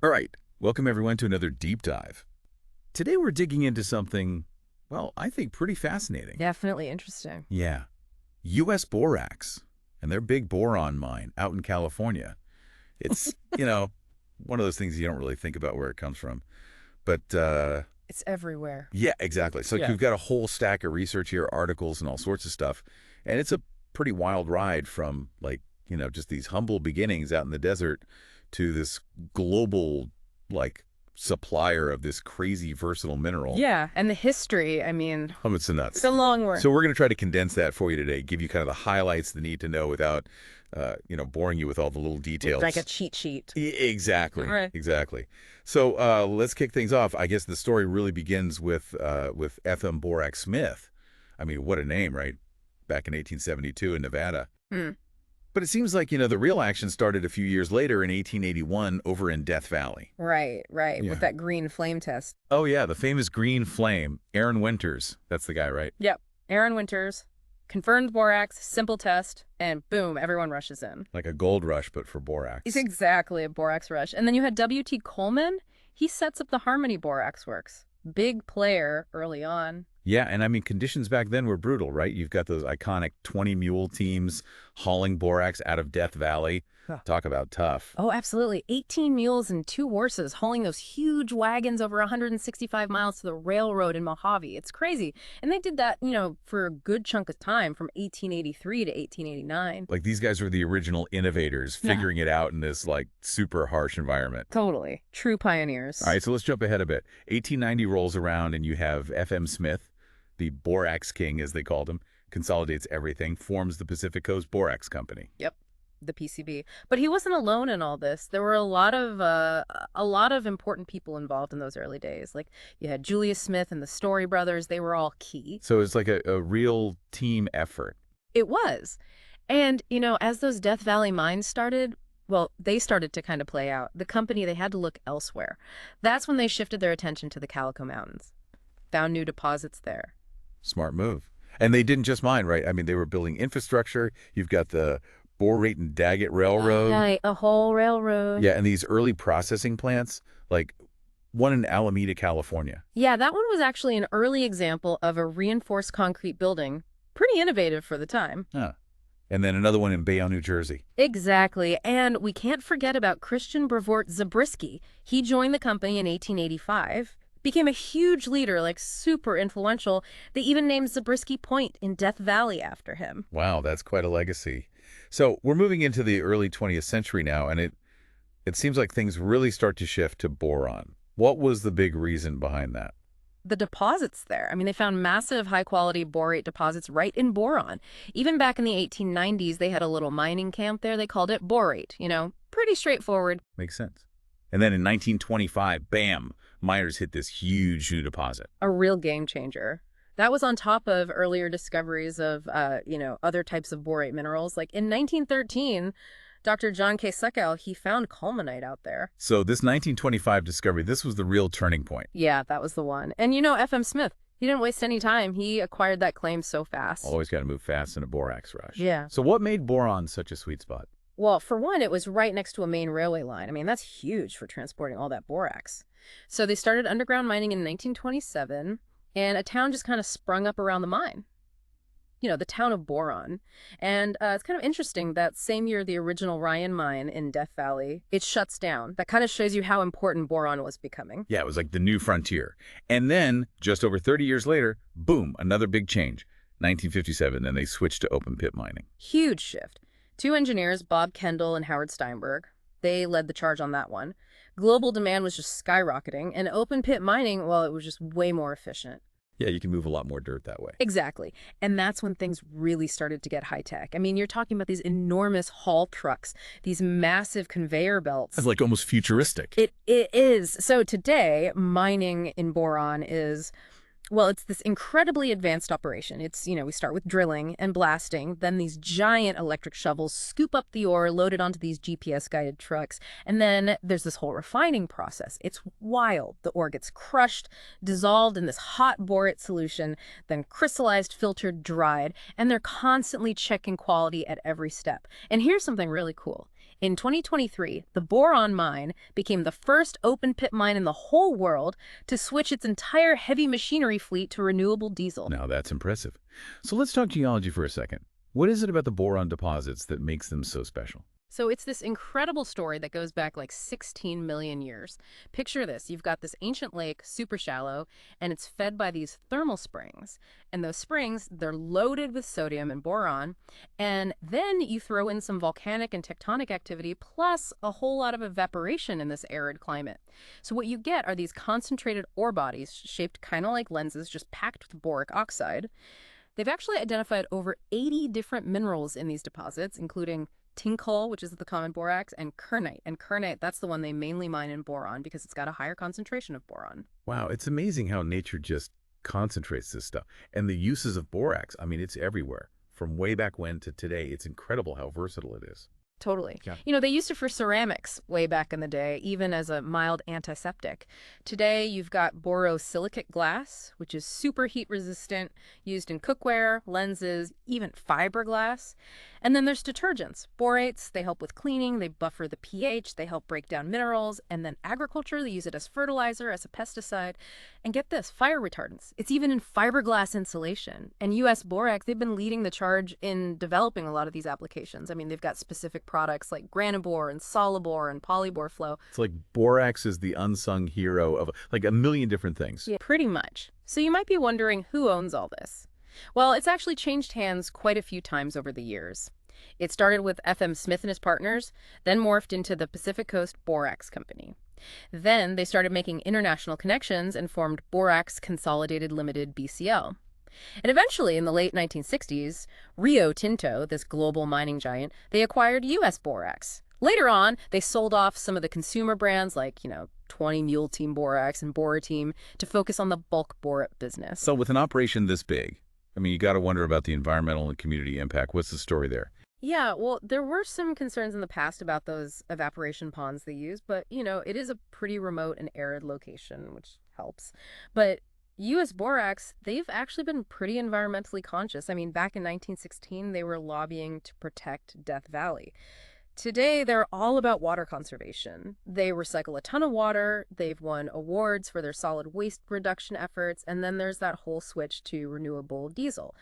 All right, welcome everyone to another deep dive. Today we're digging into something, well, I think pretty fascinating. Definitely interesting. Yeah, U.S. Borax and their big boron mine out in California. It's, one of those things you don't really think about where it comes from. But It's everywhere. yeah, exactly. So Yeah. you've got a whole stack of research here, articles and all sorts of stuff. And it's a pretty wild ride from just these humble beginnings out in the desert to this global, supplier of this crazy versatile mineral. Yeah, and the history, It's the nuts. it's a long one. So we're going to try to condense that for you today, give you kind of the highlights, the need to know without, boring you with all the little details. Like a cheat sheet. Exactly. Right. Exactly. So let's kick things off. I guess the story really begins with F.M. Borax Smith. I mean, what a name, right? Back in 1872 in Nevada. Hmm. But it seems like, the real action started a few years later in 1881 over in Death Valley. Right, Yeah. with that green flame test. Oh, yeah, the famous green flame. Aaron Winters. That's the guy, right? Yep. Aaron Winters, confirmed borax, simple test, and boom, everyone rushes in. Like a gold rush, but for borax. It's exactly a borax rush. And then you had W.T. Coleman. He sets up the Harmony Borax Works. Big player early on. Yeah, and I mean, conditions back then were brutal, right? You've got those iconic 20-mule teams hauling borax out of Death Valley. Huh. Talk about tough. Oh, absolutely. 18 mules and 2 horses hauling those huge wagons over 165 miles to the railroad in Mojave. It's crazy. And they did that, for a good chunk of time from 1883 to 1889. Like, these guys were the original innovators, Yeah. figuring it out in this, super harsh environment. Totally. True pioneers. All right, so let's jump ahead a bit. 1890 rolls around, and you have F.M. Smith, the Borax King, as they called him, consolidates everything, forms the Pacific Coast Borax Company. Yep. The PCB. But he wasn't alone in all this. There were a lot of important people involved in those early days. Like you had Julius Smith and the Story brothers. They were all key. So it's like a real team effort. It was. And, as those Death Valley mines started, well, they started to kind of play out. The company, they had to look elsewhere. That's when they shifted their attention to the Calico Mountains. Found new deposits there. Smart move. And they didn't just mine, right? I mean, they were building infrastructure. You've got the Borate and Daggett Railroad. Right, a whole railroad. Yeah, and these early processing plants, like one in Alameda, California. Yeah, that one was actually an early example of a reinforced concrete building. Pretty innovative for the time. Huh. And then another one in Bayonne, New Jersey. Exactly. And we can't forget about Christian Brevoort Zabriskie. He joined the company in 1885, became a huge leader, super influential. They even named Zabriskie Point in Death Valley after him. Wow, that's quite a legacy. So we're moving into the early 20th century now, and it seems like things really start to shift to boron. What was the big reason behind that? The deposits there. They found massive high-quality borate deposits right in Boron. Even back in the 1890s, they had a little mining camp there. They called it borate. Pretty straightforward. Makes sense. And then in 1925, bam, miners hit this huge new deposit. A real game changer. That was on top of earlier discoveries of, other types of borate minerals. Like in 1913, Dr. John K. Suckow, he found culminite out there. So this 1925 discovery, this was the real turning point. Yeah, that was the one. And F.M. Smith, he didn't waste any time. He acquired that claim so fast. Always got to move fast in a borax rush. Yeah. So what made boron such a sweet spot? Well, for one, it was right next to a main railway line. That's huge for transporting all that borax. So they started underground mining in 1927, and a town just kind of sprung up around the mine. The town of Boron. And it's kind of interesting that same year the original Ryan mine in Death Valley, it shuts down. That kind of shows you how important boron was becoming. Yeah, it was like the new frontier. And then, just over 30 years later, boom, another big change. 1957, then they switched to open pit mining. Huge shift. 2 engineers, Bob Kendall and Howard Steinberg, they led the charge on that one. Global demand was just skyrocketing, and open pit mining, well, it was just way more efficient. Yeah, you can move a lot more dirt that way. Exactly. And that's when things really started to get high tech. You're talking about these enormous haul trucks, these massive conveyor belts. It's like almost futuristic. It is. So today, mining in boron is, well, it's this incredibly advanced operation. It's, we start with drilling and blasting, then these giant electric shovels scoop up the ore, load it onto these GPS-guided trucks, and then there's this whole refining process. It's wild. The ore gets crushed, dissolved in this hot borate solution, then crystallized, filtered, dried, and they're constantly checking quality at every step. And here's something really cool. In 2023, the Boron mine became the first open-pit mine in the whole world to switch its entire heavy machinery fleet to renewable diesel. Now that's impressive. So let's talk geology for a second. What is it about the boron deposits that makes them so special? So it's this incredible story that goes back like 16 million years. Picture this. You've got this ancient lake, super shallow, and it's fed by these thermal springs. And those springs, they're loaded with sodium and boron. And then you throw in some volcanic and tectonic activity, plus a whole lot of evaporation in this arid climate. So what you get are these concentrated ore bodies shaped kind of like lenses, just packed with boric oxide. They've actually identified over 80 different minerals in these deposits, including tincal, which is the common borax, and kernite. And kernite, that's the one they mainly mine in boron because it's got a higher concentration of boron. Wow, it's amazing how nature just concentrates this stuff. And the uses of borax, I mean, it's everywhere. From way back when to today, it's incredible how versatile it is. Totally. Yeah. You know, they used it for ceramics way back in the day, even as a mild antiseptic. Today, you've got borosilicate glass, which is super heat resistant, used in cookware, lenses, even fiberglass. And then there's detergents. Borates, they help with cleaning, they buffer the pH, they help break down minerals. And then agriculture, they use it as fertilizer, as a pesticide. And get this, fire retardants. It's even in fiberglass insulation. And US Borax, they've been leading the charge in developing a lot of these applications. I mean, they've got specific products like granibor and solibor and polybor flow. It's like borax is the unsung hero of like a million different things. Yeah, pretty much. So you might be wondering who owns all this. Well, it's actually changed hands quite a few times over the years. It started with F.M. Smith and his partners, then morphed into the Pacific Coast Borax Company. Then they started making international connections and formed Borax Consolidated Limited, BCL. And eventually, in the late 1960s, Rio Tinto, this global mining giant, they acquired U.S. Borax. Later on, they sold off some of the consumer brands like, 20 Mule Team Borax and Borateam to focus on the bulk borate business. So with an operation this big, I mean, you got to wonder about the environmental and community impact. What's the story there? Yeah, well, there were some concerns in the past about those evaporation ponds they use, but, it is a pretty remote and arid location, which helps. But U.S. Borax, they've actually been pretty environmentally conscious. I mean, back in 1916, they were lobbying to protect Death Valley. Today, they're all about water conservation. They recycle a ton of water, they've won awards for their solid waste reduction efforts, and then there's that whole switch to renewable diesel.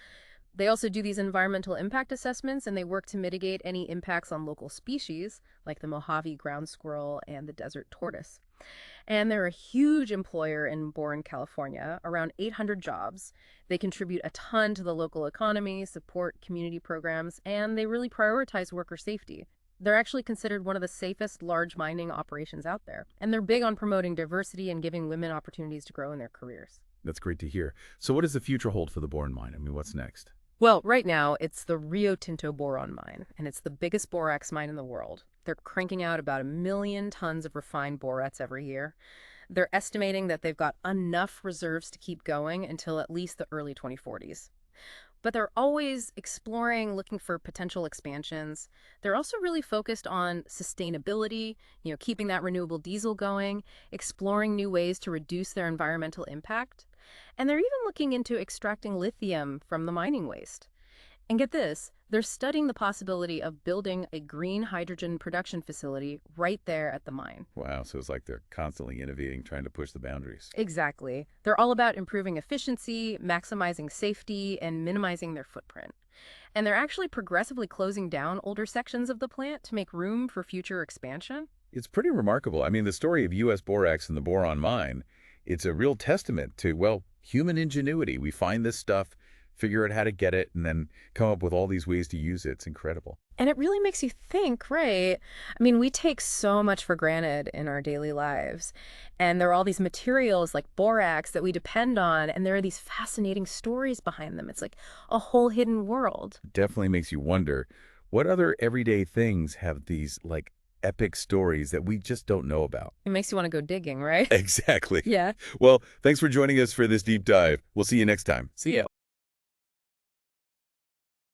They also do these environmental impact assessments, and they work to mitigate any impacts on local species, like the Mojave ground squirrel and the desert tortoise. And they're a huge employer in Boron, California, around 800 jobs. They contribute a ton to the local economy, support community programs, and they really prioritize worker safety. They're actually considered one of the safest large mining operations out there. And they're big on promoting diversity and giving women opportunities to grow in their careers. That's great to hear. So what does the future hold for the boron mine? I mean, what's next? Well, right now, it's the Rio Tinto Boron mine, and it's the biggest borax mine in the world. They're cranking out about 1 million tons of refined borates every year. They're estimating that they've got enough reserves to keep going until at least the early 2040s. But they're always exploring, looking for potential expansions. They're also really focused on sustainability, keeping that renewable diesel going, exploring new ways to reduce their environmental impact. And they're even looking into extracting lithium from the mining waste. And get this, they're studying the possibility of building a green hydrogen production facility right there at the mine. Wow, so it's like they're constantly innovating, trying to push the boundaries. Exactly. They're all about improving efficiency, maximizing safety, and minimizing their footprint. And they're actually progressively closing down older sections of the plant to make room for future expansion. It's pretty remarkable. I mean, the story of U.S. Borax and the boron mine, it's a real testament to, well, human ingenuity. We find this stuff, figure out how to get it, and then come up with all these ways to use it. It's incredible. And it really makes you think, right? I mean, we take so much for granted in our daily lives. And there are all these materials like borax that we depend on, and there are these fascinating stories behind them. It's like a whole hidden world. Definitely makes you wonder, what other everyday things have these, like, epic stories that we just don't know about? It makes you want to go digging, right? Exactly. Yeah. Well, thanks for joining us for this deep dive. We'll see you next time. See you.